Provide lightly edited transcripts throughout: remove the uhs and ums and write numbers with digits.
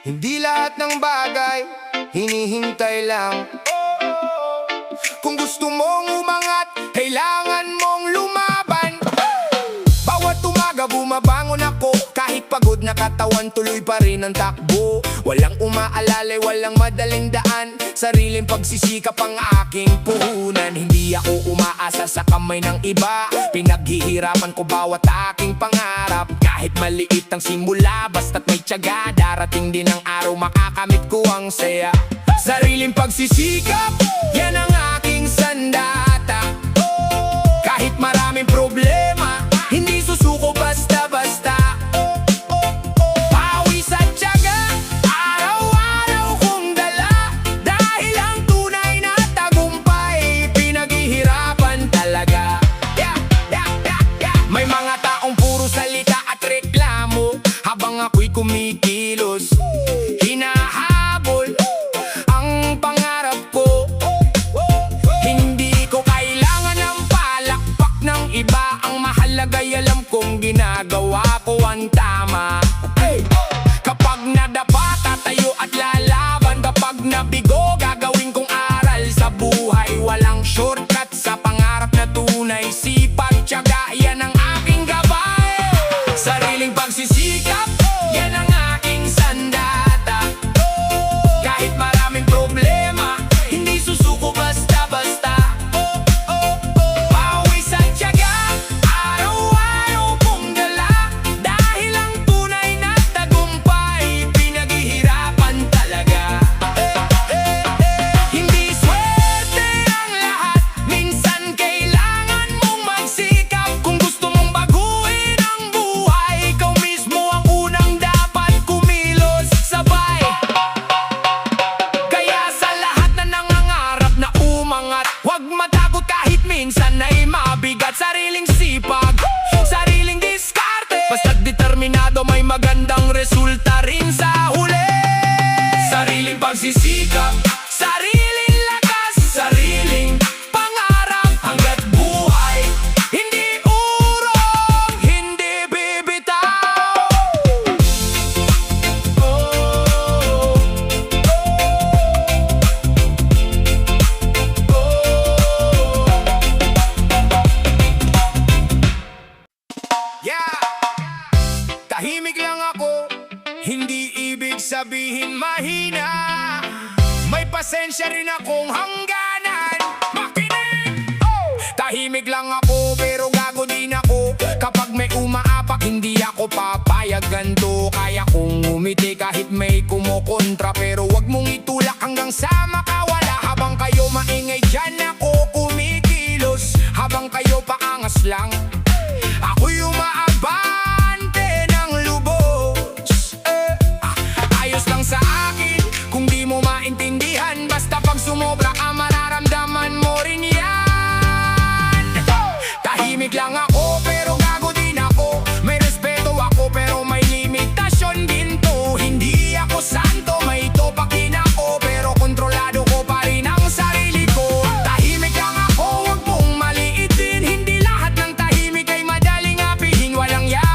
Hindi lahat ng bagay hinihintay lang. Kung gusto mong umangat, kailangan mong lumaban. Bawat umaga bumabangon ako, kahit pagod na katawan, tuloy pa rin ang takbo. Walang umaalalay, walang madaling daan, sariling pagsisikap ang aking puhunan. Hindi ako umaasa sa kamay ng iba, pinaghihirapan ko bawat aking pangarap. Kahit maliit ang simula, basta't may tiyaga, darating din ang araw makakamit ko ang saya. Sariling pagsisikap, yan ang aking sandata. Kahit maraming problema, hindi susuko basta-basta. Pawis at tiyaga, araw-araw kong dala, dahil ang tunay na tagumpay, pinaghihirapan talaga. May mga taong puro salita at reklamo, habang ako'y kumikilos, hinahabol ang pangarap ko. Hindi ko kailangan ng palakpak ng iba, ang mahalaga'y alam kong ginagawa ko ang tama. Kapag nadapa, tatayo at lalaban. Kapag nabigo, gagawin kong aral sa buhay. Walang shortcut sa pangarap na tunay, sipag, tiyaga, yan ang aking gabay. Sariling pagsisikap, yan ang aking sandata. Kahit maraming problema, hindi susuko basta-basta. Pawis at tiyaga, araw-araw kong dala, dahil ang tunay na tagumpay, pinaghihirapan talaga. Hindi swerte ang lahat, minsan kailangan mong magsikap. Kung gusto mong baguhin ang buhay, ikaw mismo ang unang dapat kumilos sabay. Kaya sa lahat na nangangarap na umangat, huwag matakot kahit minsan ay mabigat. Sariling sipag, sariling diskarte, basta't determinado may magandang resulta rin sa huli. Sariling pagsisikap, sariling lakas, sariling pangarap, hanggat buhay, hindi urong, hindi bibitaw. Yeah! Tahimik lang ako, hindi ibig sabihin mahina. May pasensya rin akong hangganan. Makinig! Tahimik lang ako pero gago din ako. Kapag may umaapak, hindi ako papayag. Ganto kaya kong umiti kahit may kumukontra, pero wag mong itulak hanggang sa makawala. Habang kayo maingay dyan, ako kumikilos. Habang kayo paangas lang, ako'y umaabante ng lubos. Ayos lang sa akin kung di mo maintindihan, basta pag sumobra ka, mararamdaman mo rin yan. Tahimik lang ako pero gago din ako. May respeto ako pero may limitasyon din to. Hindi ako santo, may topak din ako, pero kontrolado ko pa rin ang sarili ko. Tahimik lang ako, huwag mong maliitin. Hindi lahat ng tahimik ay madaling apihin. Walang yan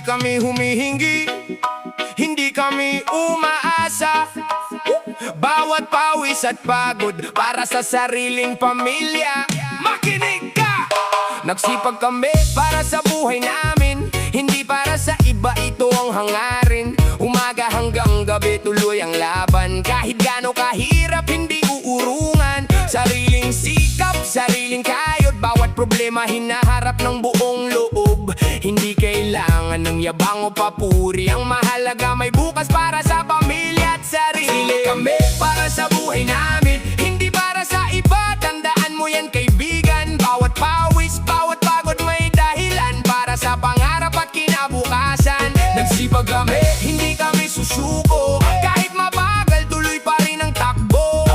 kami humihingi, hindi kami umaasa. Bawat pawis at pagod para sa sariling pamilya. Makinig ka! Nagsipag kami para sa buhay namin, hindi para sa iba, ito ang hangarin. Umaga hanggang gabi tuloy ang laban, kahit gaano kahirap hindi uurungan. Sariling sikap, sariling kayod, bawat problema hinaharap ng buong loob. Hindi kailangan ng yabang o papuri, ang mahalaga may bukas para sa pamilya at sarili. Kami para sa buhay namin, hindi para sa iba. Tandaan mo yan kaibigan, bawat pawis, bawat pagod may dahilan para sa pangarap at kinabukasan. Nagsipag kami, hindi kami susuko, kahit mabagal tuloy pa rin ang takbo.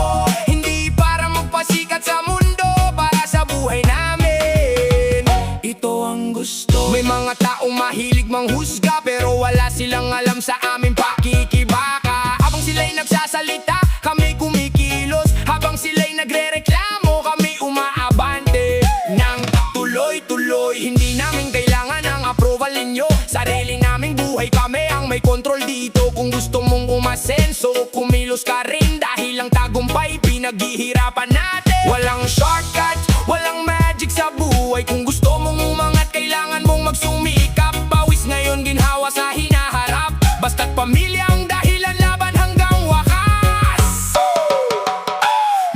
Hindi para magpasikat sa mundo, para sa buhay namin, ito ang gusto. May mga taong mahilig manghusga, pero wala silang alam sa aming pakikibaka. Habang sila'y nagsasalita, kami kumikilos. Habang sila'y nagrereklamo, kami umaabante nang tuloy-tuloy. Hindi namin kailangan ang approval ninyo, sarili naming buhay, kami ang may control dito. Kung gusto mong umasenso, kumilos ka rin, dahil ang tagumpay pinaghihirapan natin. Walang shortcut, walang magic sa buhay. Kung gusto mong umangat, kailangan mong magsumikap. Pawis ngayon ginhawa sa hinaharap, basta't pamilya ang dahilan, laban hanggang wakas.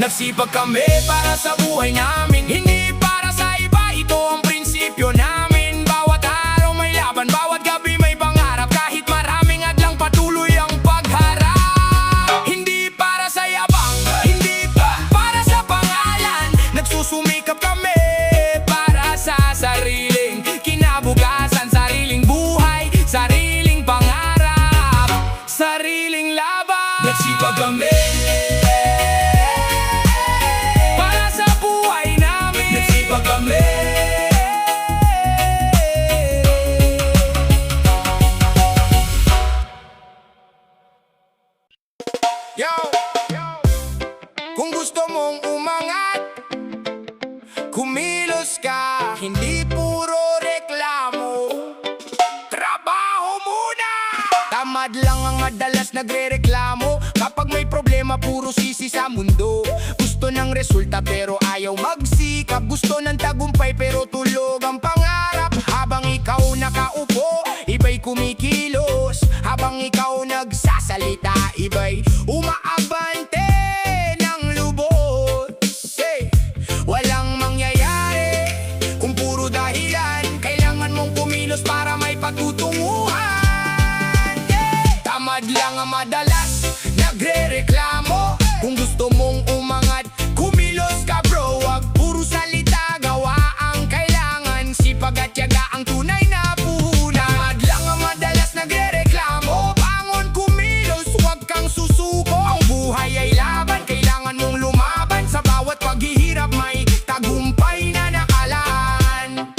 Nagsipag kami para sa buhay namin, hindi para sa iba, ito ang prinsipyo namin. Bawat araw may laban, bawat gabi may pangarap, kahit maraming adlang patuloy ang pagharap. Hindi para sa yabang, hindi pa para sa pangalan, nagsusumikap kami para sa sariling kinabukasan, sariling buhay, sariling pangarap, sariling laban. Nagsipag kami para sa buhay namin, nagsipag kami. Yo! Kung gusto mong umangat, kumilos ka, hindi puro reklamo. Trabaho muna! Tamad lang ang madalas nagrereklamo, kapag may problema puro sisi sa mundo. Gusto ng resulta pero ayaw magsikap, gusto ng tagumpay pero tulog ang pangarap. Habang ikaw nakaupo, iba'y kumikilos. Habang ikaw nagsasalita, iba'y umaabante ng lubos. Hey! Walang mangyayari kung puro dahilan, kailangan mong kumilos para may patutunguhan. Yeah! Tamad lang ang madalas nagrereklamo, kung gusto mong umangat, kumilos ka bro. Wag puro salita, gawa ang kailangan, sipag at tiyaga ang tunay na puhunan. Tamad lang ang madalas nagrereklamo, bangon kumilos, wag kang susuko. Ang buhay ay laban, kailangan mong lumaban, sa bawat paghihirap may tagumpay na nakalaan.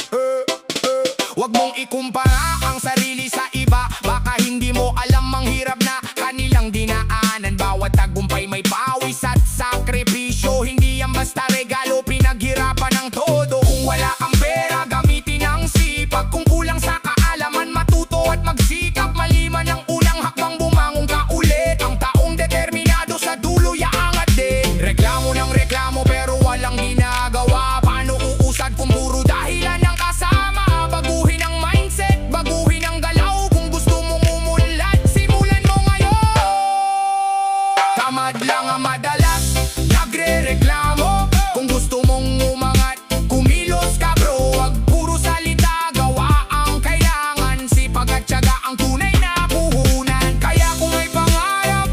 Wag mong ikumpara ang sarili sa iba, baka hindi mo alam ang hirap na kanilang dinaanan. Bawat tagumpay may pawis at sakripisyo, hindi yan basta regalo, pinaghirapan ng todo. Kung wala kang pera, gamitin ang sipag. Kung kulang sa kaalaman, matuto at magsikap. Maliman ang unang hakbang, bumangon ka ulit. Ang taong determinado sa dulo, yaangat din. Reklamo ng reklamo pero walang ginagawa, paano uusad kung puro dahilan ang kasama? Baguhin ang mindset, baguhin ang galaw. Kung gusto mong umunlad, simulan mo ngayon. Tamad lang ang madalas nagrereklamo, kung gusto mong umangat, kumilos ka bro. Wag puro salita, gawa ang kailangan, sipag at tiyaga ang tunay na puhunan. Kaya kung may pangarap,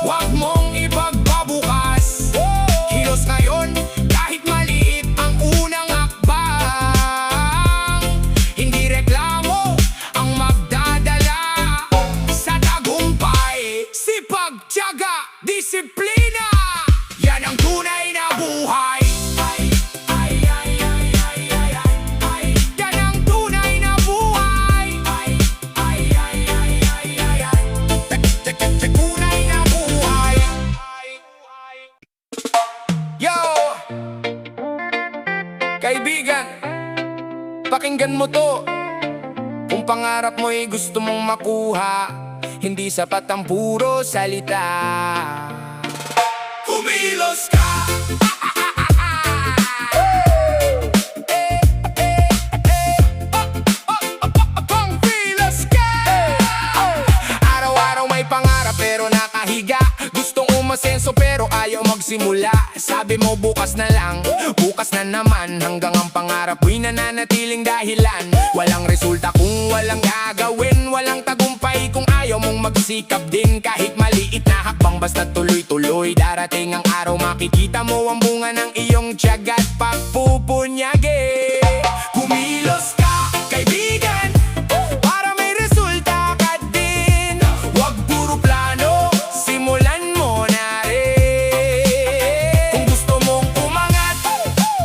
wag mong ipagbabukas. Kilos ngayon, kahit maliit ang unang hakbang. Hindi reklamo ang magdadala sa tagumpay, sipag, tiyaga, disiplina, yan ang tunay na buhay. Yan ang tunay na buhay. Tunay na buhay. Yo! Kaibigan, pakinggan mo to. Kung pangarap mo'y gusto mong makuha, hindi sapat ang puro salita. Kumilos ka! Pangkilos ka! Araw-araw may pangarap pero nakahiga. Gustong umasenso pero ayaw magsimula. Sabi mo bukas na lang, bukas na naman. Hanggang ang pangarap mo'y nananatiling dahilan. Walang resulta kung walang gagawin. Walang tagumpay kung ayaw mong magsikap din. Kahit maliit na hakbang basta tuloy-tuloy. Darating ang araw makikita mo ang bunga ng iyong tiyaga at pagpupunyagi. Kumilos ka, kaibigan, para may resulta ka din. Huwag puro plano, simulan mo na rin. Kung gusto mong umangat,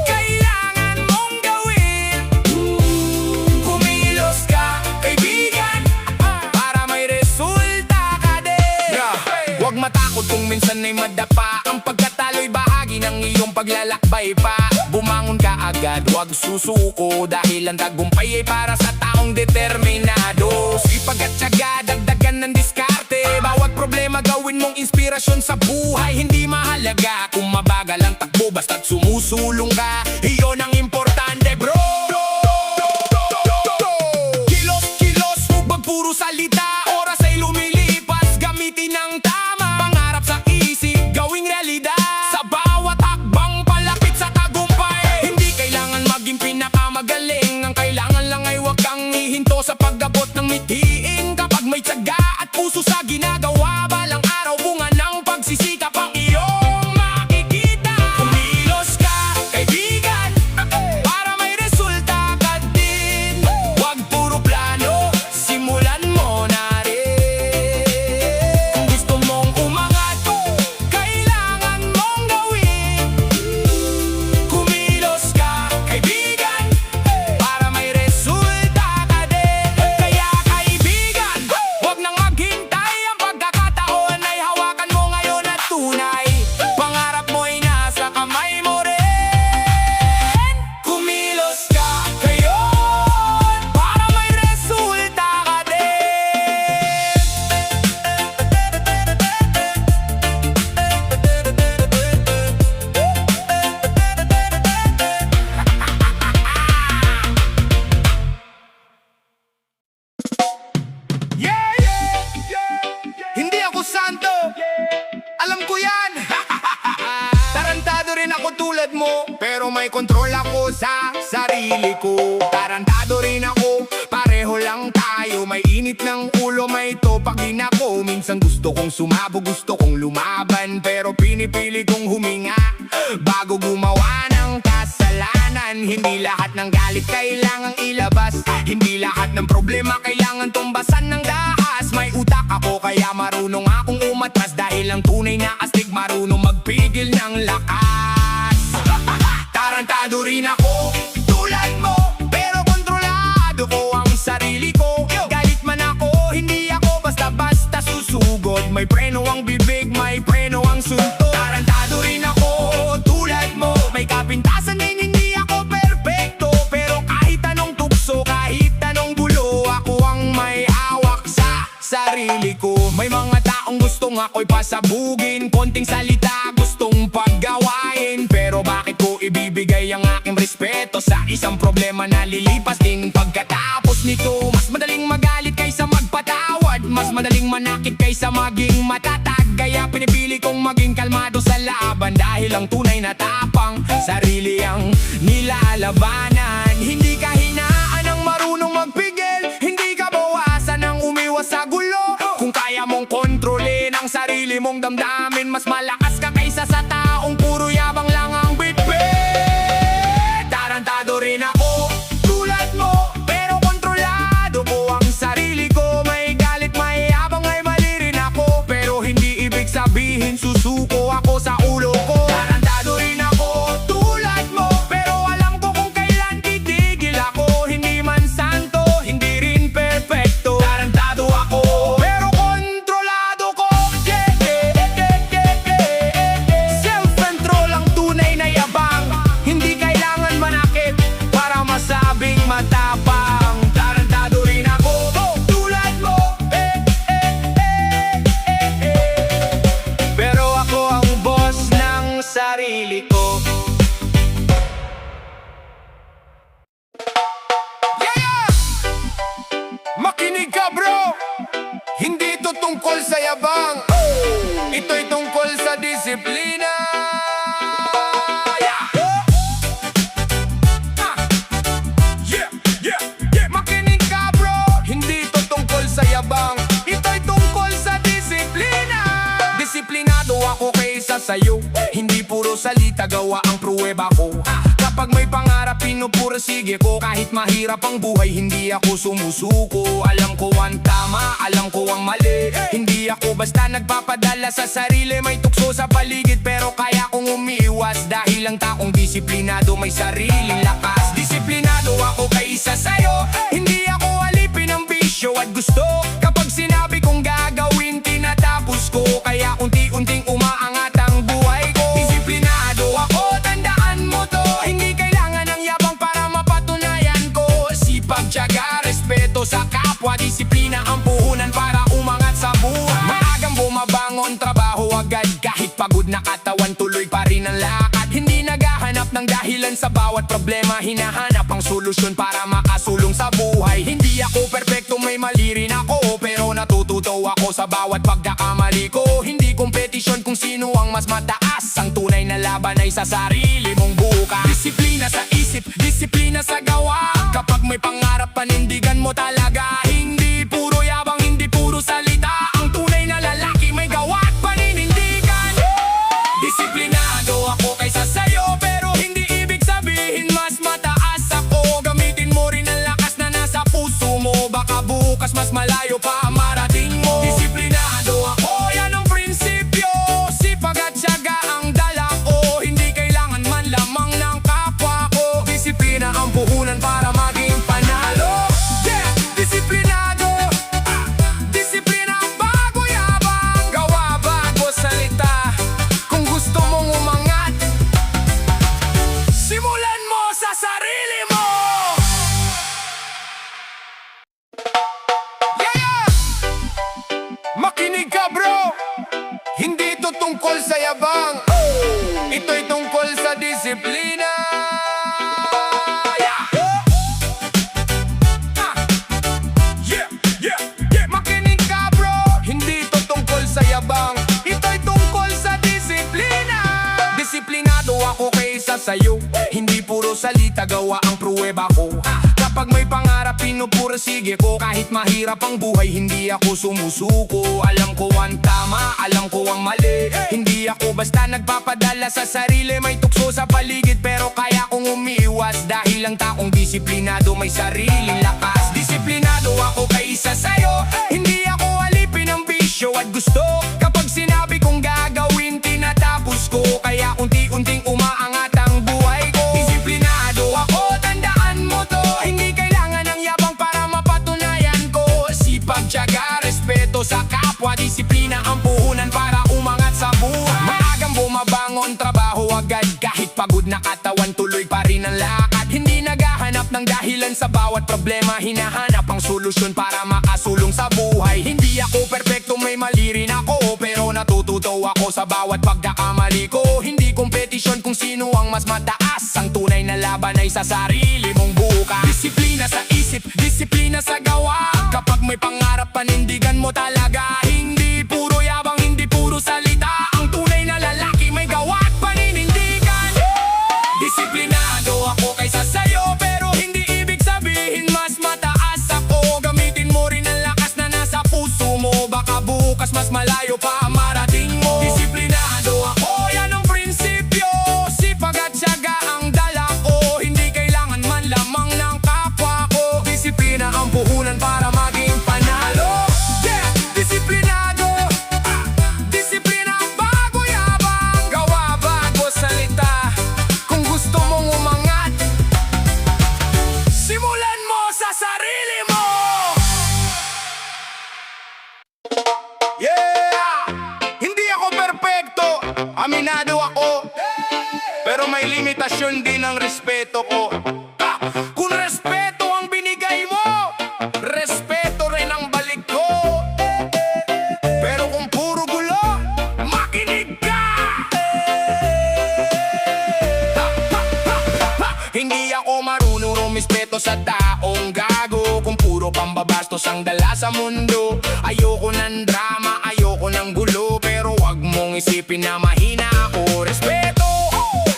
kailangan mong gawin. Kumilos ka, kaibigan, para may resulta ka din. Huwag matakot kung minsan ay madapa. Ang pagkatalo'y bahagi ng iyong paglalakbay pa. Bumangon ka agad, huwag susuko. Dahil ang tagumpay ay para sa taong determinado. Sipag at tiyaga, dagdagan ng diskarte. Bawat problema gawin mong inspirasyon sa buhay. Hindi mahalaga kung mabagal ang takbo, basta't sumusulong ka. Iyon ang importante, bro. Kilos, kilos, huwag puro salita. Oras ay lumilipas, gamitin ng tama. Pangarap sa isip, gawing realidad. Sa bawat hakbang palapit sa tagumpay. Hindi kailangan maging pinakamagaling. Ang kailangan lang ay huwag kang hihinto sa pag-abot ng mithiin. Kapag may tiyaga at puso sa ginagawa, balang araw bunga ng pagsisikap ang iyong makikita. Kumilos ka, kaibigan, para may resulta ka din. Huwag puro plano, simulan mo na rin. Kung gusto mong umangat, kailangan mong gawin. Kumilos ka, kaibigan, para may resulta ka din. Kaya kaibigan, huwag nang maghintay. Ang pagkakataon ay hawakan mo ngayon at tunay. Pangarap mo'y nasa kamay mo rin. Kumilos ka ngayon, para may resulta ka din. Yeah, yeah, hindi ako santo, alam ko yan. Tarantado rin ako tulad mo, pero may kontrol ako sa sarili ko. Tarantado rin ako, pareho lang tayo. May init ng ulo, may topagin ako. Minsan gusto kong sumabog, gusto kong lumaban, pero pinipili kong huminga bago gumawa ng kasalanan. Hindi lahat ng galit kailangang ilabas. Hindi lahat ng problema kailangan tumbasan ng dahas. May utak ako kaya marunong akong umatras. Dahil ang tunay na astig marunong magpigil ng lakas. Tarantado rin ako, tulad mo, pero kontrolado ko ang sarili ko. Galit man ako, hindi ako basta-basta susugod. May preno ang bibig, may preno ang sunto. Tarantado rin ako, tulad mo, may kapintasan din, hindi ako perfecto. Pero kahit anong tukso, kahit anong gulo, ako ang may hawak sa sarili ko. May mga taong gustong ako'y pasabugin, konting salita gustong paggawain. Pero bakit ko ibibigay ang aking respeto sa isang problema na lilipas din pagkatapos nito? Mas madaling magalit kaysa magpatawad, mas madaling manakit kaysa maging matatag. Kaya pinipili kong maging kalmado sa laban. Dahil ang tunay na tapang, sarili ang nilalabanan. Hindi ka hinaan ang marunong magpigil, hindi ka bawasan ang umiwas sa gulo. Kung kaya mong kontrolin ang sarili mong damdamin, mas malakas ka kaysa sa taong puro yabang lang ang bitbit. Tarantado rin ako, tulad mo, pero kontrolado ko ang sarili ko. May galit, may yabang, ay mali rin ako, pero hindi ibig sabihin susuko ako sa ulo ko. Tarantado rin ako, tulad mo, pero alam ko kung kailan titigil ako. Hindi man santo, hindi rin perfecto. Tarantado ako, pero kontrolado ko. Yeah, yeah, yeah, yeah, yeah, yeah. Self-control ang tunay na yabang. Hindi kailangan manakit para yabang. Ito'y tungkol sa disiplina. Makinig ka bro, hindi ito tungkol sa yabang. Ito'y tungkol sa disiplina. Disiplinado ako kaysa sa'yo, hindi puro salita, gawa ang pruweba ko. Kapag may pangarap, pinupursige ko. Kahit mahirap ang buhay, hindi ako sumusuko. Alam ko ang tama, alam ko ang mali. Hindi ako basta nagpapadala sa sarili. May tukso sa paligid pero kaya kong umiiwas. Dahil ang taong disiplinado may sariling lakas. Disiplinado ako kaysa sa'yo, hindi ako alipin ng bisyo at gusto. Kapag sinabi kong gagawin, tinatapos ko. Kaya unti-unting umaangat ang buhay ko. Disiplinado ako, tandaan mo to. Hindi kailangan ng yabang para mapatunayan ko. Sipag, tiyaga, respeto sa kapwa. Disiplina ang puhunan para umangat sa buhay. Maagang bumabangon, trabaho agad. Kahit pagod na katawan, tuloy pa rin ang lakad. Hindi naghahanap ng dahilan sa bawat problema. Hinahanap ang solusyon para makasulong sa buhay. Hindi ako perpekto, may mali rin ako. Pero natututo ako sa bawat pagkakamali ko. Hindi kompetisyon kung sino ang mas mataas. Ang tunay na laban ay sa sarili mong bukas. Disiplina sa isip, disiplina sa gawa. Kapag may pangarap, panindigan mo talaga. Hindi puro yabang, hindi puro salita. Ang tunay na lalaki may gawa at paninindigan. Disiplinado ako kaysa sa'yo, pero hindi ibig sabihin mas mataas ako. Gamitin mo rin ang lakas na nasa puso mo. Baka bukas mas malayo pa ang marating mo. Disiplinado ako, yan ang prinsipyo. Sipag at tiyaga ang dala ko. Hindi kailangan man lamang ng kapwa ko. Disiplina ang puhunan para maging panalo. Yeah! Disiplinado. Disiplina bago yabang. Gawa bago salita. Kung gusto mong umangat, simulan mo sa sarili mo. Yeah! Makinig ka bro, hindi ito tungkol sa yabang. Ito'y tungkol sa disiplina. Makinig ka bro, hindi ito tungkol sa yabang. Ito'y tungkol sa disiplina. Disiplinado ako kaysa sa'yo, hindi puro salita, gawa ang pruweba ko. Kapag may pangarap, pinupursige ko. Kahit mahirap ang buhay, hindi ako sumusuko. Alam ko ang tama, alam ko ang mali. Hindi ako basta nagpapadala sa sarili. May tukso sa paligid pero kaya kong umiiwas. Dahil ang taong disiplinado may sariling lakas. Disiplinado ako kaysa sa'yo, hindi ako alipin ng bisyo at gusto. Kapag sinabi kong gagawin, tinatapos ko. Kaya unti-unting umaangat ang buhay ko. Disiplinado ako, tandaan mo to. Hindi kailangan ng yabang para mapatunayan ko. Sipag, tiyaga, respeto sa kapwa. Disiplina ang puhunan para umangat sa buhay. Maagang bumabangon, trabaho agad. Kahit pagod na katawan, tuloy pa rin ang lakad. Hindi naghahanap ng dahilan sa bawat problema. Hinahanap ang solusyon para makasulong sa buhay. Hindi ako perpekto, may mali rin ako. Pero natututo ako sa bawat pagkakamali ko. Hindi kompetisyon kung sino ang mas mataas. Ang tunay na laban ay sa sarili mong bukas. Disiplina sa isip, disiplina sa gawa. Kapag may pangarap, panindigan mo talaga. Hindi puro yabang, hindi puro salita. Ang tunay na lalaki may gawa at paninindigan. Disiplinado ako kaysa sa'yo, pero hindi ibig sabihin mas mataas ako. Gamitin mo rin ang lakas na nasa puso mo. Baka bukas mas malayo pa ang marating mo. Disiplinado ako, yan ang prinsipyo. Sipag at tiyaga ang dala ko. Hindi kailangan man lamang ng kapwa ko. Disiplina ang puhunan para maging panalo. Yeah! Disiplinado. Disiplina bago yabang. Gawa bago salita. Kung gusto mong umangat, simulan mo sa sarili mo. Yeah! Hindi ako perpekto, aminado ako. Pero may limitasyon din ang respeto ko. Kung respeto ang binigay mo, respeto rin ang balik ko. Pero kung puro gulo, makinig ka. Hindi ako marunong rumispeto sa taong gago. Kung puro pambabastos ang dala sa mundo. Ayoko ng drama, ayoko ng gulo, pero wag mong isipin na mahina ako. Respeto,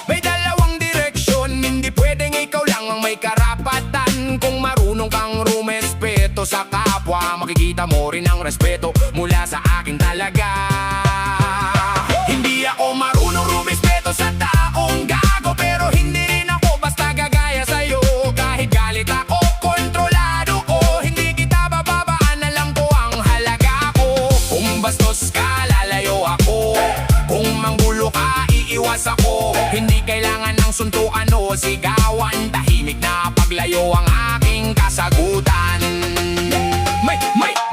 may dalawang direksyon, hindi pwedeng ikaw lang ang may karapatan. Kung marunong kang rumespeto sa kapwa, makikita mo rin ang respeto mula sa akin talaga. Hindi ako marunong rumespeto sa taong gago, pero hindi rin ako basta gagaya sa'yo. Kahit galit ako, kontrolado ko, hindi kita bababaan, alam ko ang halaga ko. Kung bastos ka, lalayo ako. Kung manggulo ka, iiwas ako. Hindi kailangan ng suntukan o sigawan, tahimik na paglayo ang aking kasagutan.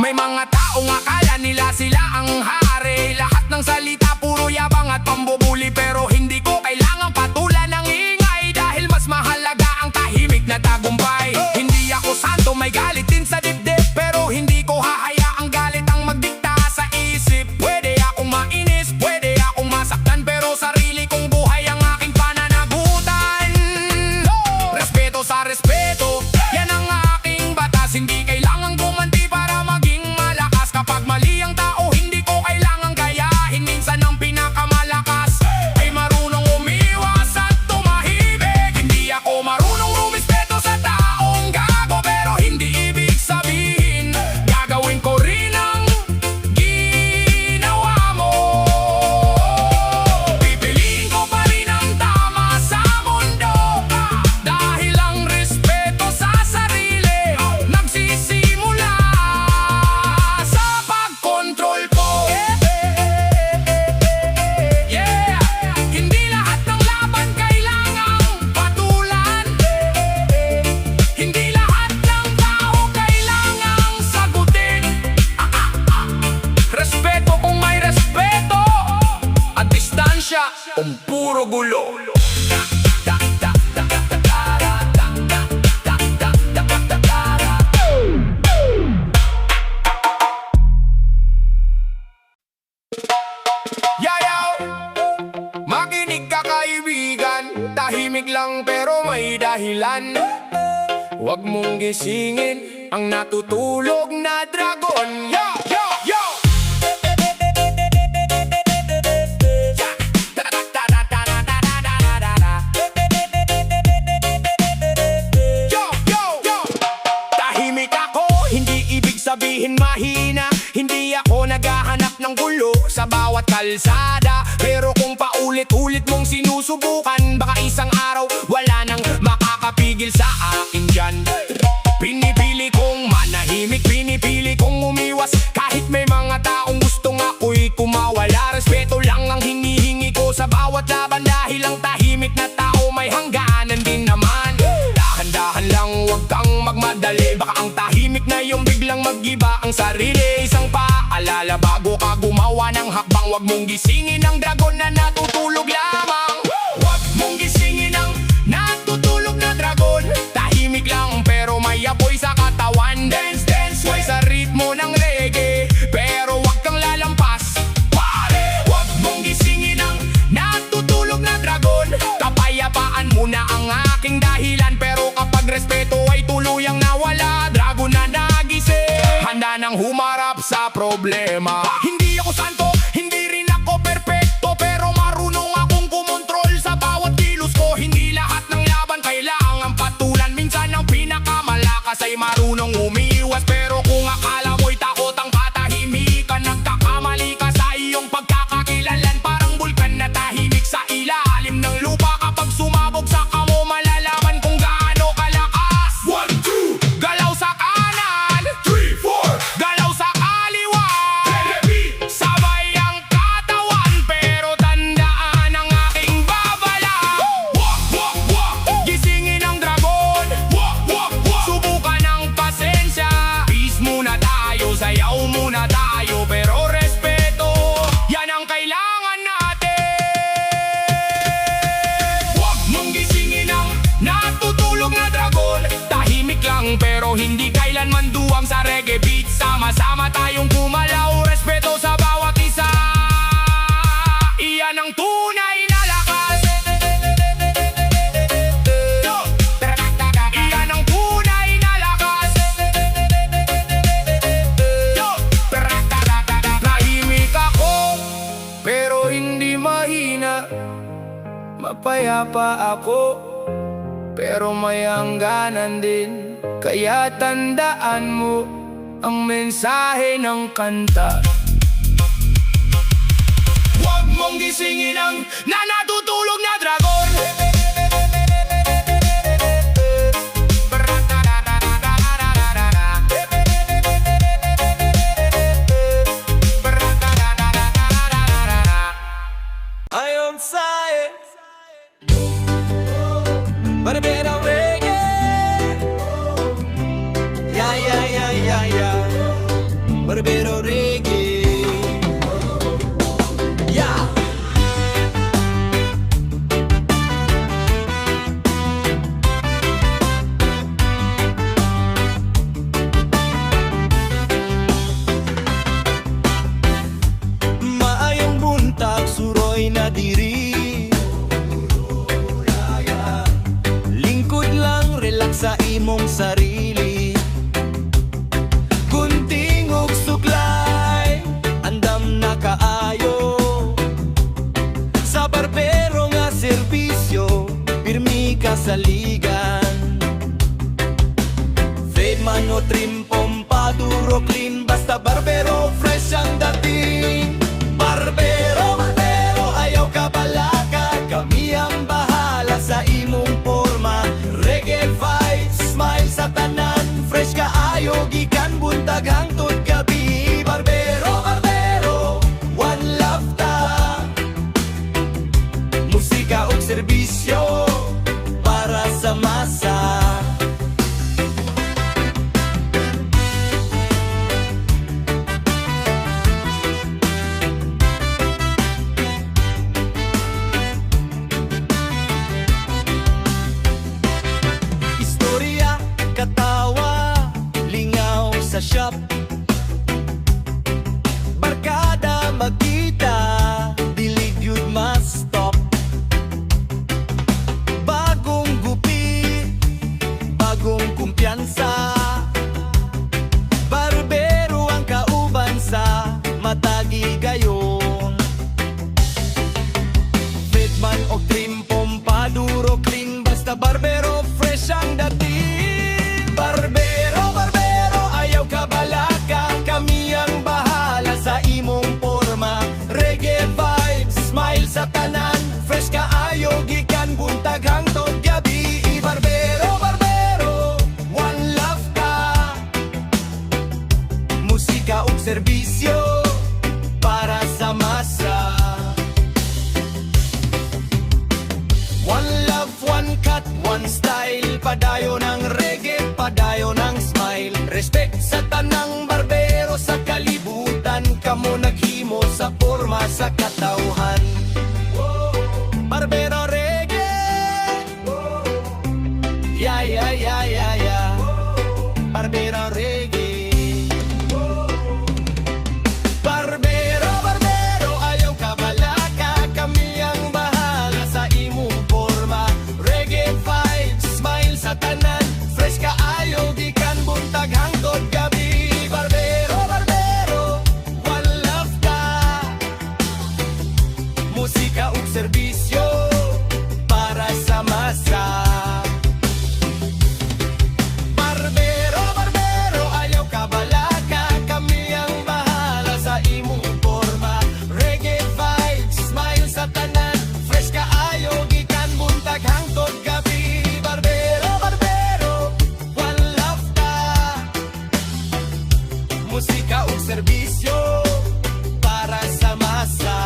May mga taong akala nila sila ang hari. Lahat ng salita puro yabang at pambubuli, pero hindi ko kailangan patulan ng ingay, dahil mas mahalaga ang tahimik na tagumpay. Hindi ako santo, may galit din sa dibdib, pero hindi ko hahayaang galit ang magdikta sa isip. Pwede akong mainis, pwede akong masaktan, pero sarili kong buhay ang aking pananagutan. Respeto sa respeto, yan ang aking batas. Hindi kailangan gumanti para maging malakas. Kapag mali ang tao, hindi ko kailangan gayahin. Minsan ang pinakamalakas ay marunong umiwas at tumahimik. Hindi ako marunong rumispeto sa taong gago, pero hindi ibig sabihin gagawin ko rin ang ginawa mo. Pipiliin ko pa rin ang tama sa mundo, dahil ang respeto sa sarili nagsisimula sa pagkontrol ko. Yeah! Hindi lahat ng laban kailangang patulan. Hindi lahat ng tao kailangang sagutin. Respeto kung may respeto, at distansya kung puro gulo. Yayaw! Makinig ka kaibigan, tahimik lang pero may dahilan. Huwag mong gisingin ang natutulog na dragon. Yo! Yo! Yo! Yo! Yo! Yo! Tahimik ako, hindi ibig sabihin mahina. Hindi ako naghahanap ng gulo sa bawat kalsada, pero kung paulit-ulit mong sinusubukan, baka isang araw wala nang makakapigil sa akin dyan. Pinipili kong manahimik, pinipili kong umiwas, kahit may mga taong gustong ako'y kumawala. Respeto lang ang hinihingi ko sa bawat laban, dahil ang tahimik na tao may hangganan din naman. Dahan-dahan lang, huwag kang magmadali, baka ang tahimik na yung biglang mag-iba ang sarili. Isang paalala bago ka gumawa ng hakbang, huwag mong gisingin ang dragon na natutulog lamang. Huwag mong gisingin ang natutulog na dragon. Tahimik lang pero may apoy sa katawan. Dance, dance, sway sa ritmo ng reggae, pero huwag kang lalampas, pare. Huwag mong gisingin ang natutulog na dragon. Kapayapaan muna ang aking dahilan, pero kapag respeto ay tuluyang nawala, dragon na nagising, handa nang humarap sa problema. Hindi ako santo, hindi rin ako perpekto, pero marunong akong kumontrol sa bawat kilos ko. Hindi lahat ng laban kailangan patulan, minsan ang pinakamalakas ay marunong umiiwas. Pero kung akala mo'y takot ang katahimikan, nagkakamali ka sa iyong pagkakakilanlan. Parang bulkan na tahimik sa ilalim ng lupa, kapag sumabog sa kamo malalaman kung gaano kalakas. 1, 2, galaw sa kanan, 3, 4, galaw sa kaliwa, sabay ang katawan, pero tandaan ang aking babala. Wak, wak, wak, gisingin ang dragon. Wak, wak, wak, subukan ang pasensya. Peace muna tayo, sayaw muna tayo, pero respeto, yan ang kailangan natin. Wag mong gisingin ang natutulog na dragon. Tahimik lang pero hindi kailanman duwang sa reggae beat. Sama-sama tayong kumalaw, respeto sa bawat isa. Iyan ang tunay na lakas. Iyan ang tunay na lakas. bata pa ako, pero may hangganan din. Kaya tandaan mo ang mensahe ng kanta. Huwag mong gisingin ang natutulog na dragon. Ayon science, Barbero reggae. Yeah, yeah, yeah, yeah, yeah. Barbero reggae. Yeah. Maayong buntag, suroy na diri. Lingkod lang, relax sa imong sarili. Gunting ug suklay, andam na kaayo. Sa barbero nga serbisyo, pirmi ka sa ligan. Fade man o trim, pompaduro, clean, basta barbero, fresh ang dating. Barbero, barbero, ayaw ka balaka, kami ang bahala sa imong forma. Reggae vibes, smile sa tanan, fresh ka ayo, gikan buntag hangtod gabi. Barbero, barbero, one love ta. Musika ug serbisyo para sa masa. Istorya, katawa, lingaw sa shop. Barkada magkita, dili gyud ma-stop. Bagong gupi, bagong kumpiyansa. Barbero ang kauban sa matagi gayon. Fitman o trim, pompaduro, clean, basta barbero, fresh ang dating. Barbero, barbero, ayaw ka balaka, kami ang bahala sa imong forma. Reggae vibes, smile sa tanan, fresh ka ayo, gikan buntag hangtod gabi. Barbero, barbero, one love ka. Musika ug serbisyo para sa masa. One love, one cut, one style. Padayon ng reggae, padayon ng smile. Respect sa tanang barbero sa kalibutan. Kamo naghimo sa forma sa katauhan. Barbero reggae. Yeah, yeah, yeah, yeah, yeah. Barbero reggae. Barbero, barbero, ayaw ka balaka, kami ang bahala sa imong forma. Reggae vibes, smile sa tanan, fresh ka ayo, gikan buntag hangtod gabi. Barbero, barbero, one love ka. Musika ug serbisyo para sa masa. Barbero, barbero, ayaw ka balaka, kami ang bahala sa imong forma. Reggae vibes, smile sa tanan, fresh ka ayo, gikan buntag hangtod gabi. Barbero, barbero, one love ka. Musika ug serbisyo para sa masa.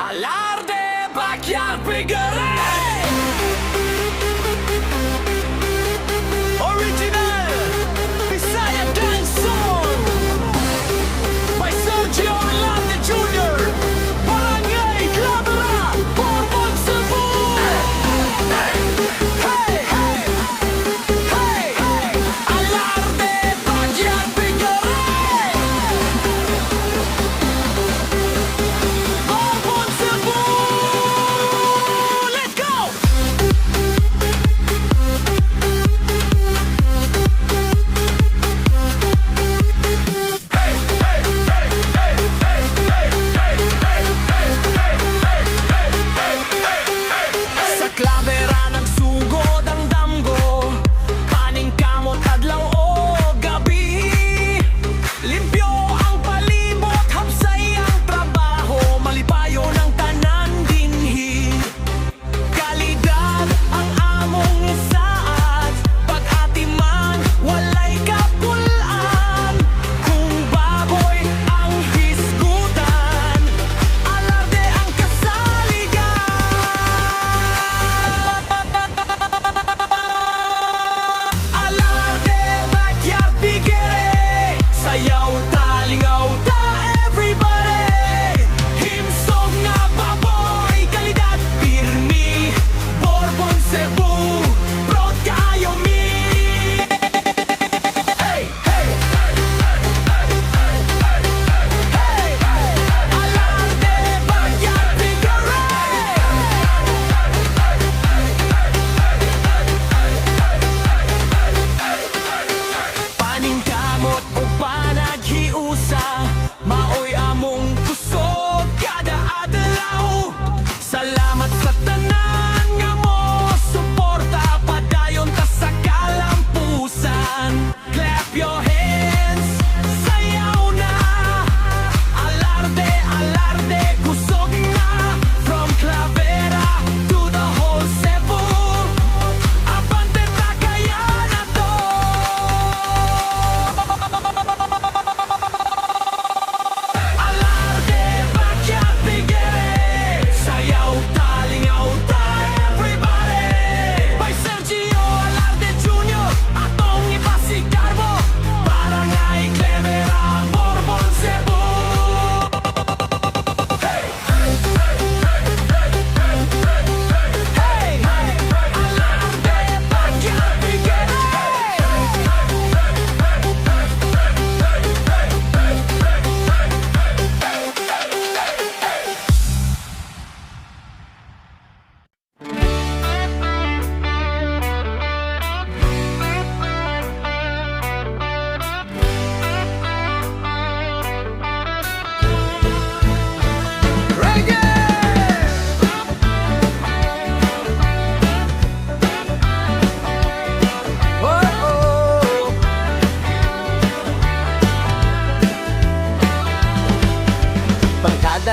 Alarde Backyard Figure! Original Bisaya Dance Song by Sergio Orlando Jr. Barangay Clavera, Borbon, Cebu! Hey, hey, hey, hey! Alarde Backyard Figure!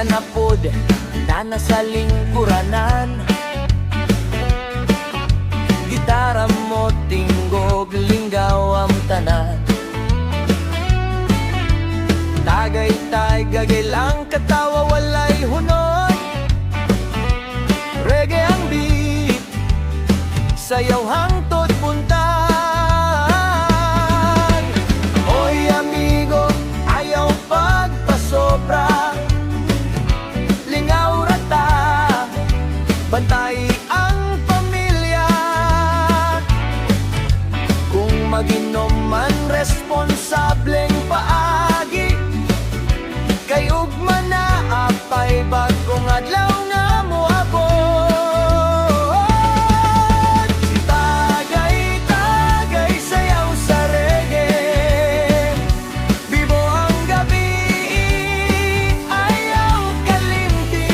na pod na nasa lingkuranan. Gitara mo tinggog, linggaw ang tanan. Tagay-tay, gagay lang katawa, walay hunod. Reggae ang beat, sayaw hangtod puntan. Oy amigo, ayaw pagpasobra. Lingaw rata, bantay ang pamilya. Kung maginom man responsableng paagi, kay ugma na apay bagong adlaw nga moabot. Si tagay-tagay sayaw sa reggae, bibo ang gabi, ayaw kalimti.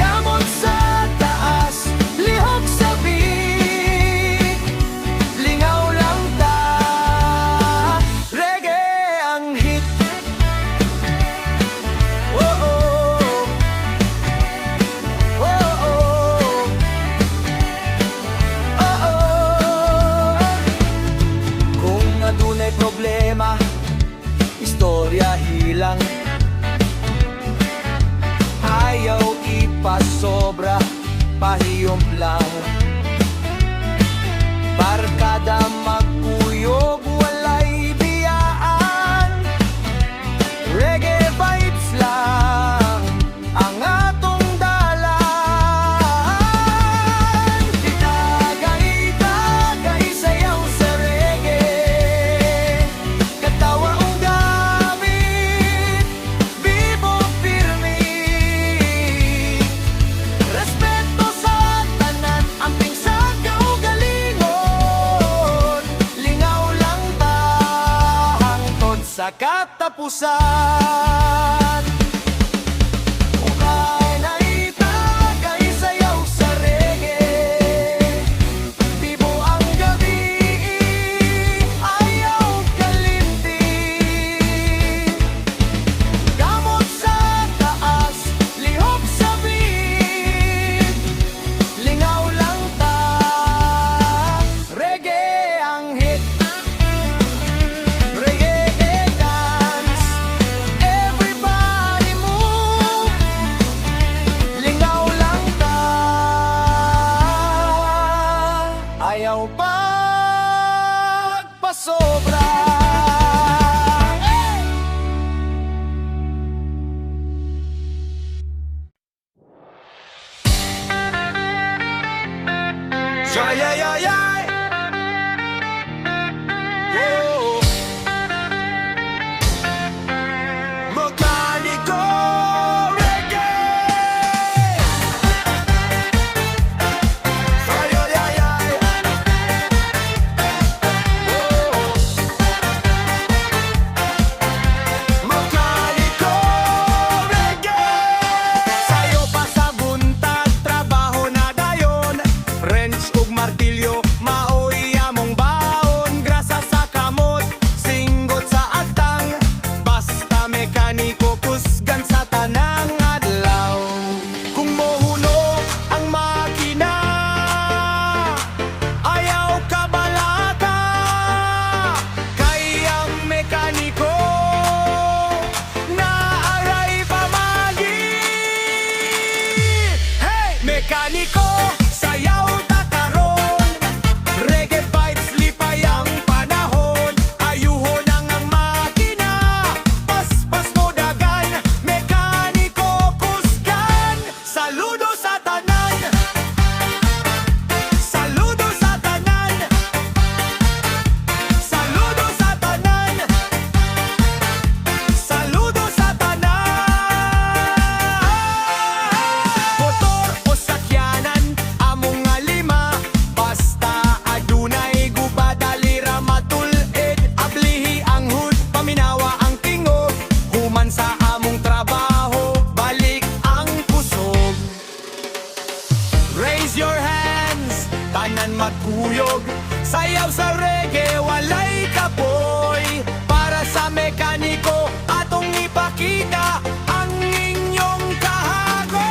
Kamot sa taas, lihok sa beat, lingaw lang ta, reggae ang hit. Kung adunay problema, istorya hilang. Ayaw ipasobra, pahiyom lang. Barkada magkuyog, walay biyaan. Reggae vibes lang ang atong dalan. Tagay-tagay sayaw sa reggae, katawa ang gamit, bibo pirmi. Respeto sa tanan, amping sa kaugalingon. Lingaw lang ta hangtod sa katapusan. Ukay na itagay sayaw sa reggae, bibo ang gabi, ayaw kalimti. Gamot sa taas, lihok sa beat, lingaw lang ta, reggae ang hit. Reggae dance, everybody move, lingaw lang ta, ayaw pagpasobra. Shayayayay. Whoa. Mekaniko reggae. Shayayayay. Whoa. Mekaniko reggae. Sayo pa sa buntag, trabaho na dayon. Wrench ug martilyo, maoy among baon. Grasa sa kamot, singgot sa agtang. Basta mekaniko, kusgan sa tanang adlaw. Kung mohunok ang makina, ayaw kabalaka. Kay ang mekaniko, naaray pamagi. Hey! Mekaniko, sayaw ta karon. Reggae vibes, lipay ang panahon. Ayuhon ang makina, paspas mo dagan. Mekaniko, kusgan. Saludo sa tanan, saludo sa tanan, saludo sa tanan, saludo sa tanan. Motor o sakyanan, among nga lima, basta adunay gubad, alira matulid. Ablihi ang hood, paminawa ang tingog. Human sa among trabaho, balik ang kusog. Raise your hands, tanan magkuyog. Sayaw sa reggae, walay kapoy. Para sa mekaniko, ato atong ipakita ang inyong kahagon.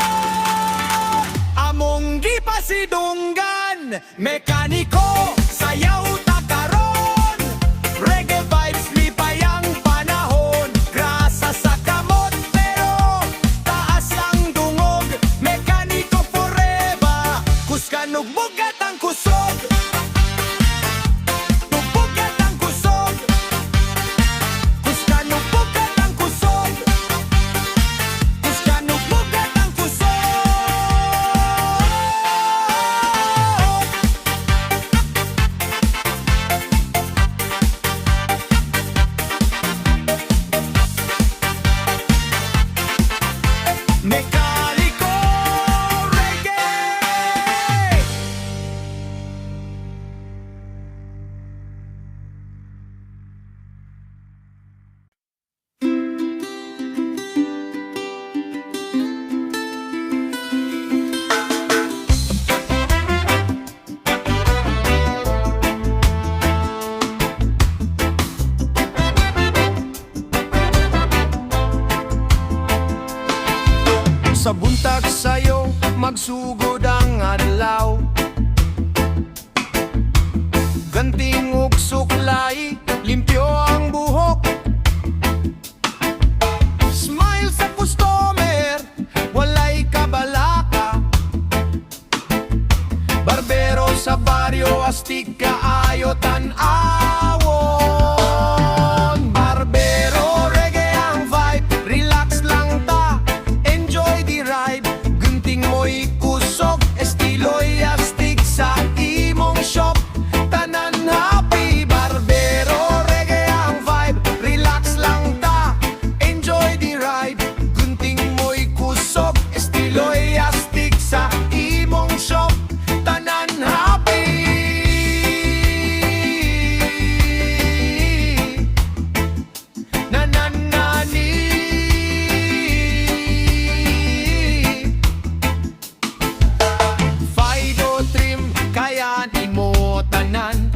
Among gipasidunggan, mekaniko, sayaw takaron. Reggae vibes, lipay ang panahon. Grasa sa kamot, pero taas ang dungog. Mekaniko forever, kuskan ug bugat ang kusog. Bugat ang kusog, kuskan ug bugat ang kusog. Kuskan ug bugat ang kusog. Mekaniko Reggae. Sa buntag sayo, magsugod ang adlaw. Ganting ug suklay, limpyo ang buhok. Smile sa customer, walay kabalaka. Barbero sa baryo, astig kaayo tan-awon. Barbero, reggae ang vibe, relax lang ta. Enjoy the ride, gunting mo'y kusog, estilo'y astig sa imong shop. Tanan happy, barbero, reggae ang vibe, relax lang ta. Enjoy the ride, gunting mo'y kusog, estilo'y astig sa imong shop. Tanan happy. Nananani. Fido trim, kaya di mo tanan.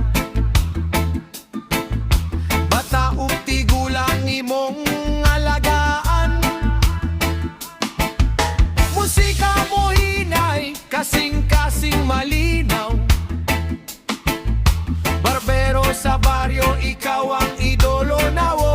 Bata ug tigulang imong alagaan. Musika mo hinay, kasing-kasing malinaw. Barbero sa baryo, ikaw ang idolo nawon.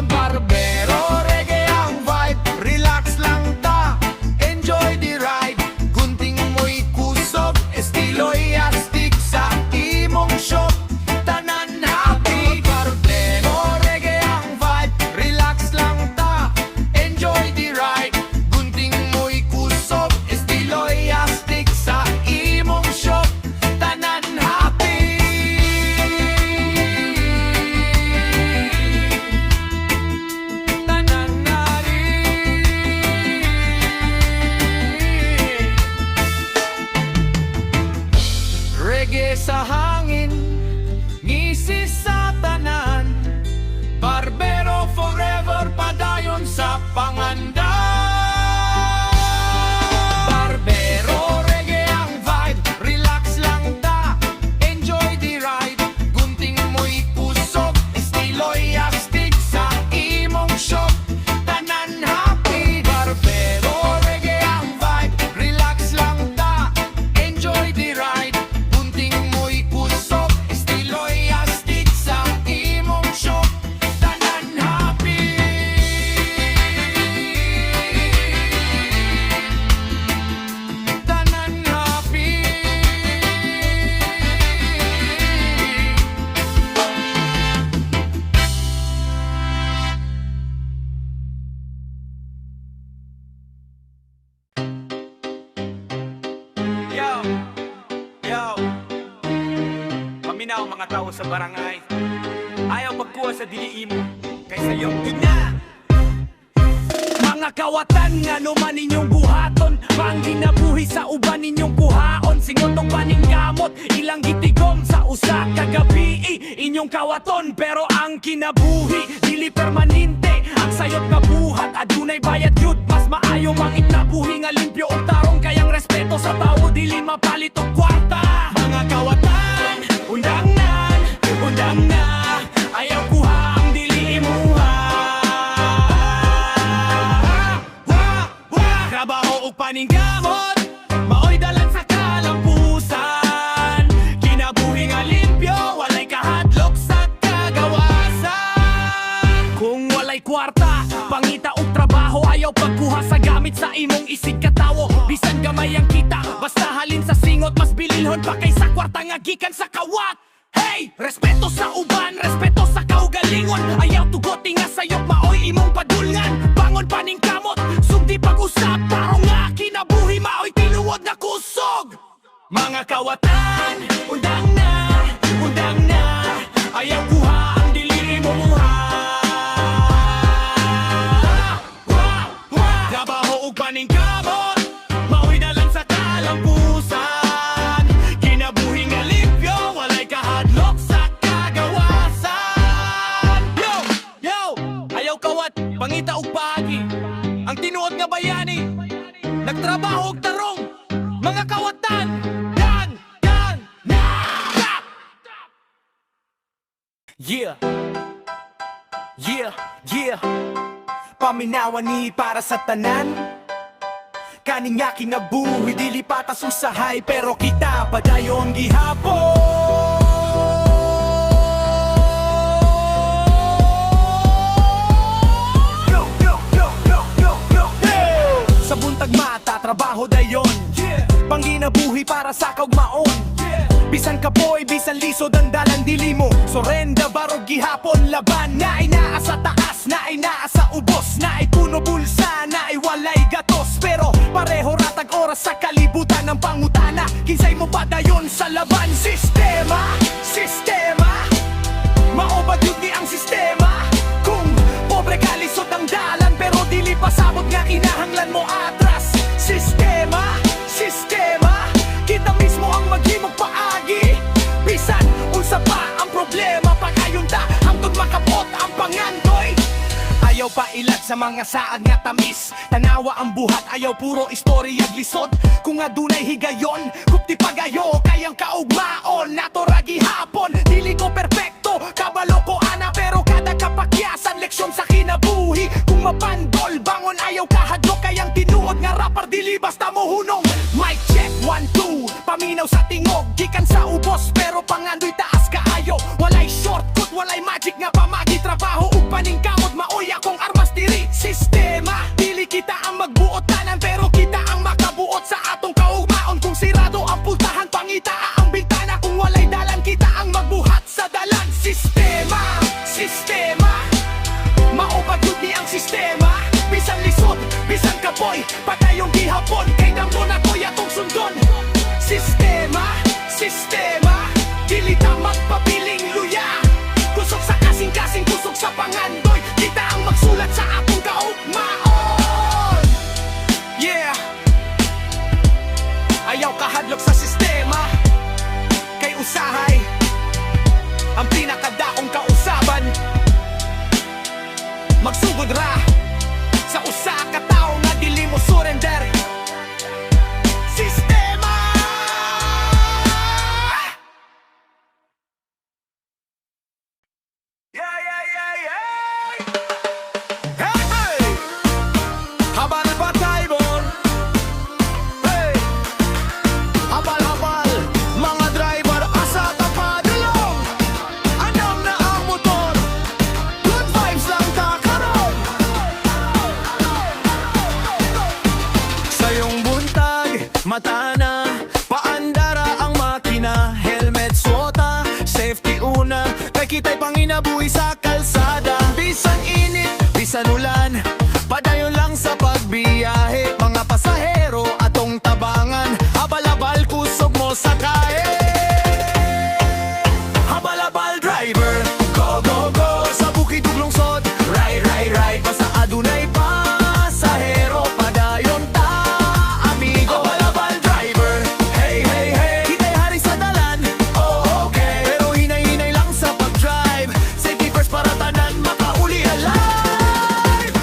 Barbero, reggae ang vibe, relax lang ta. Enjoy the ride, gunting mo'y kusog, estilo'y astig sa imong shop. Tanan happy, barbero, reggae ang vibe, relax lang ta. Enjoy the ride, gunting mo'y kusog, estilo'y astig sa imong shop. Tanan happy. Tanan nari. Reggae sa hangin, ngisi sa tanan. Barbero forever, padayon sa panganda. Barbero, reggae ang vibe, relax lang ta. Enjoy the ride, gunting mo'y kusog, estilo'y astig sa imong shop. Tanan happy, barbero, reggae ang vibe, relax lang ta. Enjoy the ride, gunting mo'y kusog, estilo'y astig sa imong shop. Tanan happy. Tanan happy. Yo, yo. Paminaw mga tao sa barangay. Ayaw magkuha sa diliim kaysa yung ina. Mga kawatan nga naman ninyong buhaton, pang ginabuhi sa uban ninyong buhaon. Singotong paninggamot, ilang gitigom sa usa kagabi. Inyong kawaton, pero ang kinabuhi dili permanente. Ang sayot nga buhat, adunay bayad yun. Mas maayo mang itnabuhi nga limpyo o tarong. Kayang respeto sa tao, dili mapalit o kwarta. Mga kawatan, undang na, ayaw kuha ang dili Trabaho o paningkamot, maoy dalan sa kalampusan. Kinabuhi nga limpyo, walay kahadlok sa kagawasan. Kung walay kwarta, pangita og trabaho, ayaw pagkuha sa gamit sa imong isig katawo. Bisan gamay ang kita, basta halin sa singot, mas bililhon pa kaysa kwarta nga gikan sa kawat. Hey! Respeto sa uban, respeto sa kaugalingon. Ayaw tugoti nga sayop, maoy imong padulngan. Bangon paningkamot, sugdi pag-usap. Tarong nga kinabuhi, maoy tinuod na kusog. Mga kawatan, undang na, undang na. Ayaw kuha ang diliri mo muha. Trabaho o paningkamot, maoy na lang sa kalampusan. Kinabuhi nga limpyo, walay kahadlok sa kagawasan. Yo! Yo! Ayaw kawat, pangita og paagi. Ang tinuod nga bayani, nagtrabaho og tarong. Mga kawatan, dan, na! Yeah! Yeah! Yeah! Paminawan ni para sa tanan. Kaning nga kinabuhi, dili patas usahay, pero kita padayon gihapon. Sa buntag mata, trabaho dayon. Panginabuhi para sa kaugmaon. Bisan kapoy, bisan lisod ang dalan dili mo. Sorenda barog gihapon laban. Naay naa sa taas, naay naa sa ubos. Naay puno bulsa, naay walay gatos. Pero pareho ratag oras sa kalibutan ng pangutana. Kinsay mo padayon sa laban. Sistema, sistema, maobad yun ni ang sistema. Kung pobre ka lisod ang dalan, pero dili pasabot nga kinahanglan mo atras. Sistema, sistema, kita mismo ang maghimog paagi. Bisan unsa pa ang problema, pagayunta hangtod makapot ang pangandoy. Ayaw pa ilag sa mga saad nga tamis. Tanawa ang buhat, ayaw puro istorya lisod. Kung adunay higayon, kupti pagayo kayang kaugmaon. Natora gihapon, dili ko perpekto, kabalo ko ana, pero kada kapakyasan leksyon sa kinabuhi. Kung mapandol, bangon ayaw kahadlok, kayang tinuod nga rapper dili basta mo hunong. Mic check, 1, 2, paminaw sa tingog, gikan sa ubos, pero pangandoy taas kaayo. Walay shortcut, walay magic nga pamagi, trabaho ug paningkamot, maoy akong armas diri. Sistema, dili kita ang magbuot tanan, pero kita ang makabuot sa atong kaugmaon. Kung sirado ang pultahan, pangita ang bintana. Kung walay dalan, kita ang magbuhat sa dalan. Sistema, sistema, maobad yun ni ang sistema. Bisan lisod, bisan kapoy, patayong gihapon, kay damdo na ko'y atong sundon. Sistema, sistema, dili ta magpabiling luya. Kusog sa kasing-kasing, kusog sa pangandoy, kita ang magsulat sa atong kaugmaon. Yeah! Ayaw kahadlok sa sistema, kay usahay ang pinakadaong kausaban. Magsugod ra sa usa ka tao nga dili mo surrender. Sistema! Yeah, yeah, yeah, yeah! Hey, hey! Habal pa taybon. Hey! Habal, habal, mga driver, asa ka padulong. Anam na ang motor, good vibes lang kakaroon. Sa iyong buntag, mata na, paandara ang makina. Helmet, swota, safety una, kay kita'y panginabuhi sa kalsada. Bisan init, bisan ulan, padayon lang sa pagbiyahe. Mga pasahero, atong tabangan, habal-habal kusog mo sa kae. Habal-habal driver, go, go, go. Sa bukid ug lungsod, ride, ride, ride. Basta adunay pasahero, padayon ta, amigo. Habal-habal driver, hey, hey, hey. Kita'y hari sa dalan, oh, okay. Pero hinay-hinay lang sa pag-drive. Safety first para tanan makauli alive.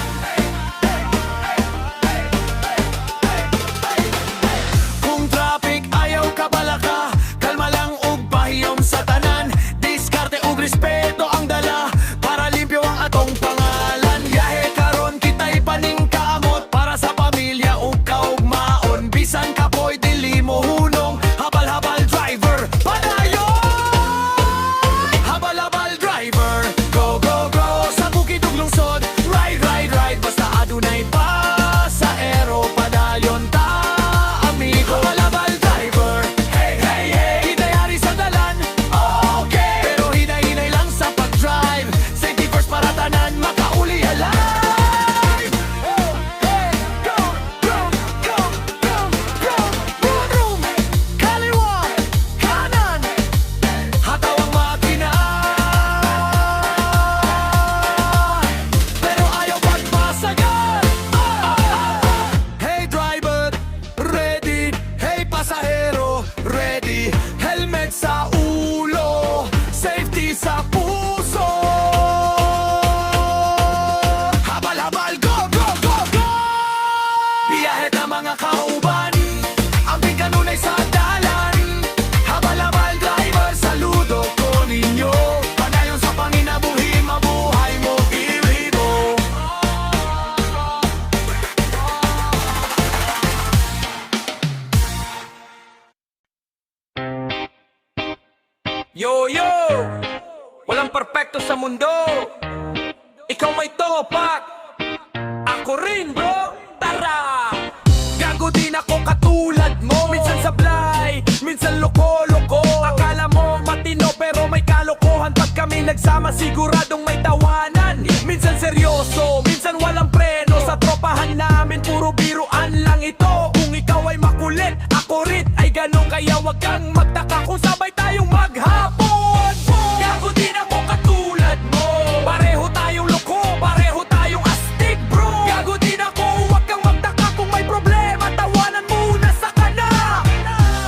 na mga kauban. Ang kanunay sa dalan. Habal-habal driver, saludo ko ninyo. Padayon sa panginabuhi, mabuhay mo irido. Yo, yo! Walang perpekto sa mundo. Ikaw may topak, ako rin bro. Tara! Gago din ako katulad mo. Minsan sablay, minsan loko-loko. Akala mo matino pero may kalokohan. Pag kami nagsama siguradong may tawanan. Minsan seryoso, minsan walang preno. Sa tropahan namin puro biruan lang ito. Kung ikaw ay makulit, ako rin ay ganun. Kaya wag kang magtaka kung sabay tayong maghapon. Gago din ako katulad mo. Pareho tayong loko, pareho tayong astig bro. Gago din ako, wag kang magtaka kung may problema. Tawanan muna sa kana.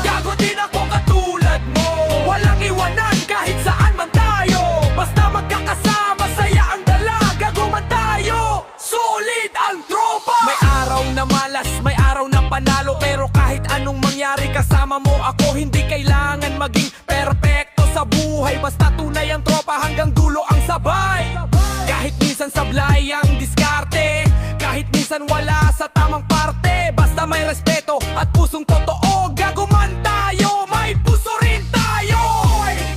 Gago din ako katulad mo. Walang iwanan kahit saan man tayo. Basta magkakasama, saya ang dala. Gago man tayo, solid ang tropa. May araw na malas, may araw na panalo. Pero kahit anong mangyari kasama mo ako, hindi kailangan maging perpekto sa buhay. Basta tunay ang tropa hanggang dulo ang sabay. Kahit minsan sablay ang diskarte, kahit minsan wala sa tamang parte. Basta may respeto at pusong totoo. Gago man tayo, may puso rin tayo.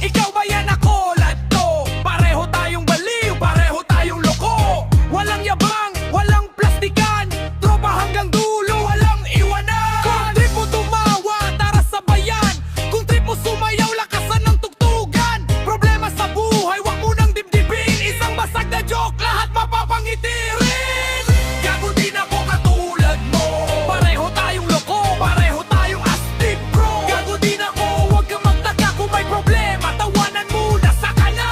Ikaw ba yan, ako ladto? Pareho tayong baliw, pareho tayong loko. Walang yabang, walang plastikan. Tropa hanggang dulo, walang iwanan. Kung trip mo tumawa, tara sabayan. Kung trip mo sumayaw, lakasan ng tugtugan. Problema sa buhay, wag mo nang dibdibin. Isang basag na joke, lahat mapapangiti rin. Gago din ako katulad mo. Pareho tayong loko, pareho tayong astig bro. Gago din ako, wag kang magtaka kung may problema. Tawanan muna sa kana.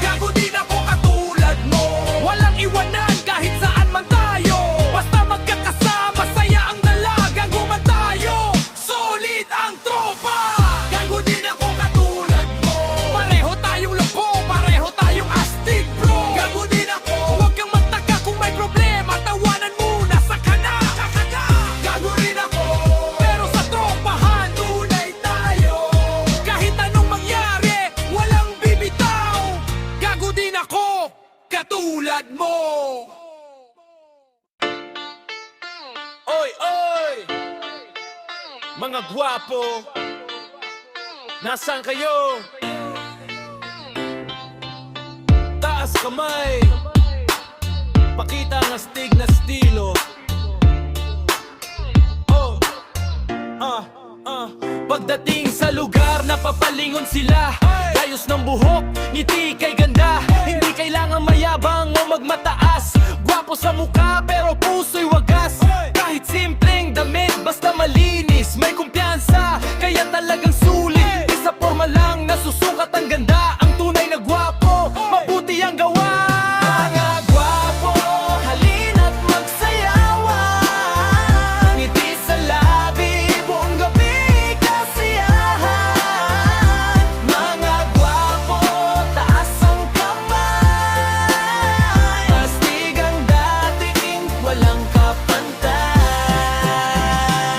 Gago din ako katulad mo. Walang iwanan kahit saan man tayo. Basta magkakasama, saya ang dala. Gago man tayo, solid ang tropa. Gago din ako katulad mo. Pareho tayong loko, pareho tayong astig bro. Gago din ako, wag kang magtaka kung may problema. Tawanan muna sa kana. Gago rin ako, pero sa tropahan tunay tayo. Kahit anong mangyari, walang bibitaw. Gago din ako, katulad mo. Oy, oy! Mga gwapo, nasaan kayo? Taas kamay, pakita ang astig na estilo. Oh, pagdating sa lugar, napapalingon sila. Gayos ng buhok, ngiti kay ganda. Hindi kailangan mayabang o magmataas. Gwapo sa mukha pero puso'y wagas. Kahit simpleng damit, basta malinis. May kumpiyansa, kaya talagang sulit. Di sa forma lang, nasusukat ang ganda. Ang tunay na gwapo, mabuti ang gawa. Mga gwapo, halina't magsayawan. Ngiti sa labi, buong gabi kasiyahan. Mga gwapo, taas ang kamay. Astig ang dating, walang kapantay.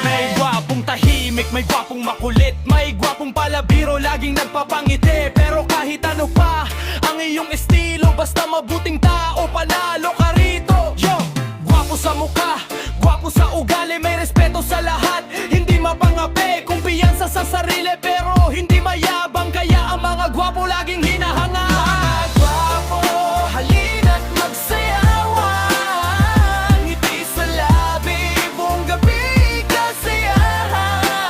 May gwapong tahimik, may gwapong makulit. May gwapong palabiro, laging nagpapangiti. Pero kahit ano pa, ang iyong estilo, basta mabuting tao, panalo ka rito. Yo, gwapo sa mukha, gwapo sa ugali. May respeto sa lahat, hindi mapangapi. Kumpiyansa sa sarili, pero hindi mayabang. Kaya ang mga gwapo laging hinahanga. Mga gwapo, halina't magsayawan. Ngiti sa labi, buong gabi kasiyahan.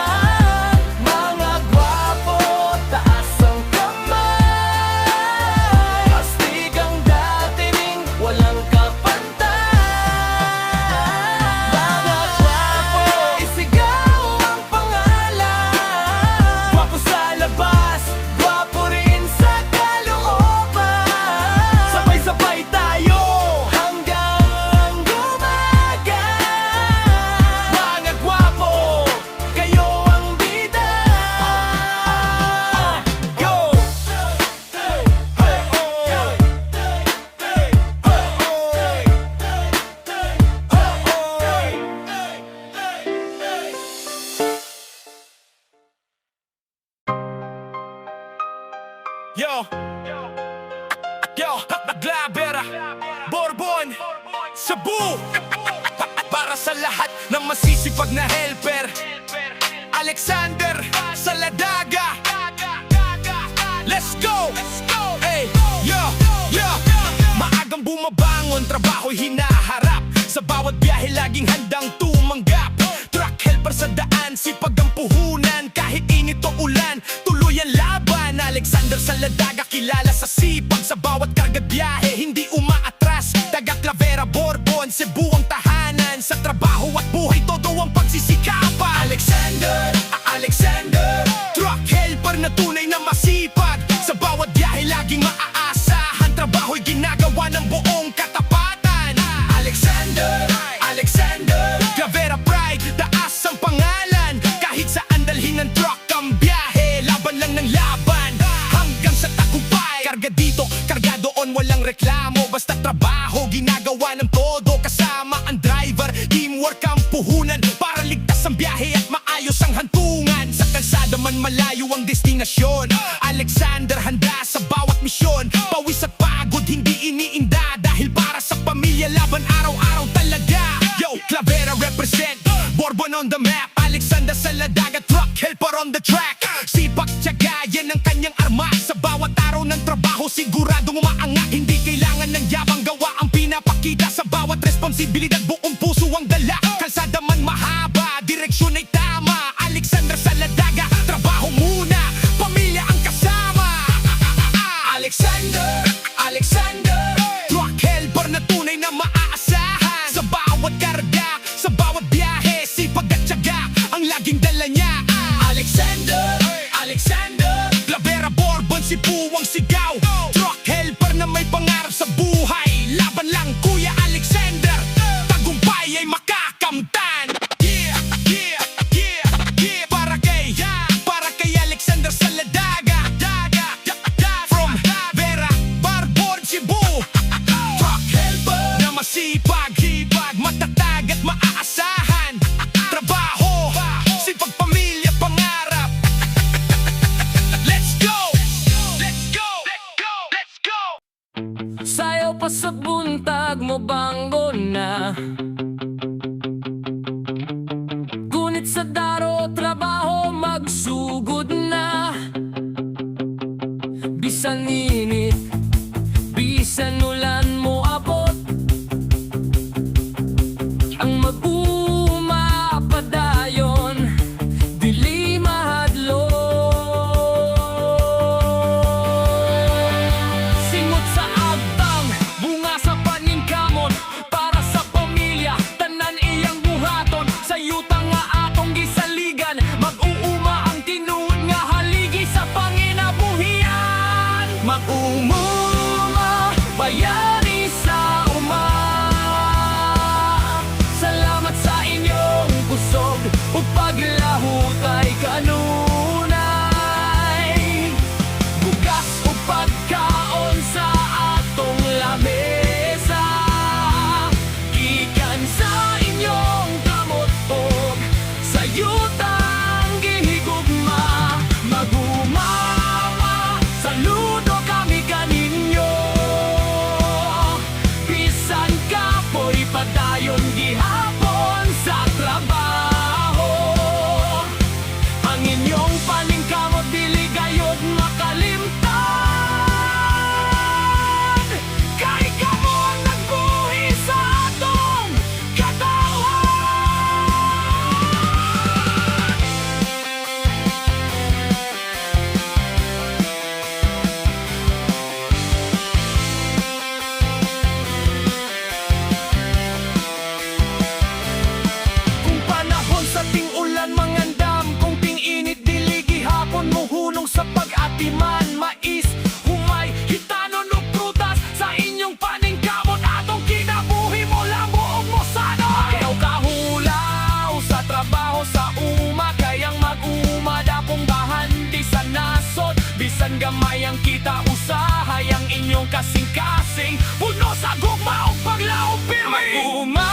Mga gwapo, taas ang kamay. Astig ang dating, walang kapantay. Mga Yo Glabera Bourbon Cebu Para sa lahat ng masisipag na helper Alexander Saladaga Let's go! Hey, yo! Maagang bumabangon, trabaho'y hinaharap Sa bawat biyahe laging handang tumanggap Truck helper sa daan, sipag ang puhunan Kahit init o ulan, tuloy ang laban Alexander Saladaga, kilala sa sipag Sa bawat karga biyahe, hindi umaatras Taga Clavera, Bourbon, Cebu ang tahanan Sa trabaho at buhay, todo ang pagsisikapan Alexander Truck helper na tunay na masipag Sa bawat biyahe laging maaasahan Trabaho'y ginagawa ng buong katapatan Alexander Clavera Pride, taas ang pangalan Kahit saan dalhin ng truck ang biyahe Laban lang ng laban Hanggang sa tagumpay Karga dito, karga doon, walang reklamo Basta trabaho, ginagawa ng todo Kasama ang driver, teamwork ang puhunan Para ligtas ang biyahe at maayos ang hantungan Sa kalsada man malayo ang destinasyon Alexander handa sa bawat misyon Pawis at pagod, hindi iniinda Dahil para sa pamilya, laban araw-araw talaga Yo, Clavera represent Bourbon on the map Alexander Saladaga, truck helper on the track Sipag tiyaga, yan ang kanyang arma Sa bawat araw ng trabaho, siguradong umaangat Hindi kailangan ng yabang gawa ang pinapakita Sa bawat responsibilidad, buong puso ang dala Kalsada man mahaba, direksyon ay tama Alexander Saladaga, trabaho muna Pamilya ang kasama Alexander Truck helper na tunay na maaasahan Sa bawat karga, sa bawat biyahe Sipag at tiyaga, ang laging dala niya Alexander Clavera, Bourbon, Cebu ang sigaw Truck helper na may pangarap sa buhay Laban lang Kuya Alexander Tagumpay ay makakamtan Para kay Alexander Saladaga From Vera, Bourbon, Cebu Truck helper na masipag Matatag at maaasahan Trabaho, sipag pamilya, pangarap Let's go! Sayaw pa sa buntag mo banggo na Ngunit sa daro trabaho magsugod na Bisan init, bisan ulan mo abot Ang mag-uma padayon, dili mahadlo Singot sa agtang, bunga sa paningkamot Para sa pamilya, tanan iyang buhaton Sa yuta nga atong gisaligan Mag-uuma ang tinuod nga haligi sa panginabuhian Mag-uuma, bayani sa uma Salamat sa inyong kusog ug paglahutay kanunay Bugas ug pagkaon sa atong lamesa Gikan sa inyong kamot ug sa yutang gihigugma Mag-umawa, saludo kami kaninyo Bisan kapoy padayon gihapon sa trabaho Ang inyong paningkamot dili gayud makalimtan Kay kamo ang nagbuhi sa atong katawan Kung panahon sa ting-ulan mangandam Kung ting-init dili gihapon mo hunong sa pag-atiman Mais, humay, hitanon ug prutas Sa inyong paningkamot atong kinabuhi mo lang buong mo sana Ayaw kahulaw sa trabaho sa uma Kayang mag-uma dapong bahan di sa nasod Bisan gamay ang kita usahay ang inyong kasing-kasing Puno sa gugma o paglaong pirmi Mag-uma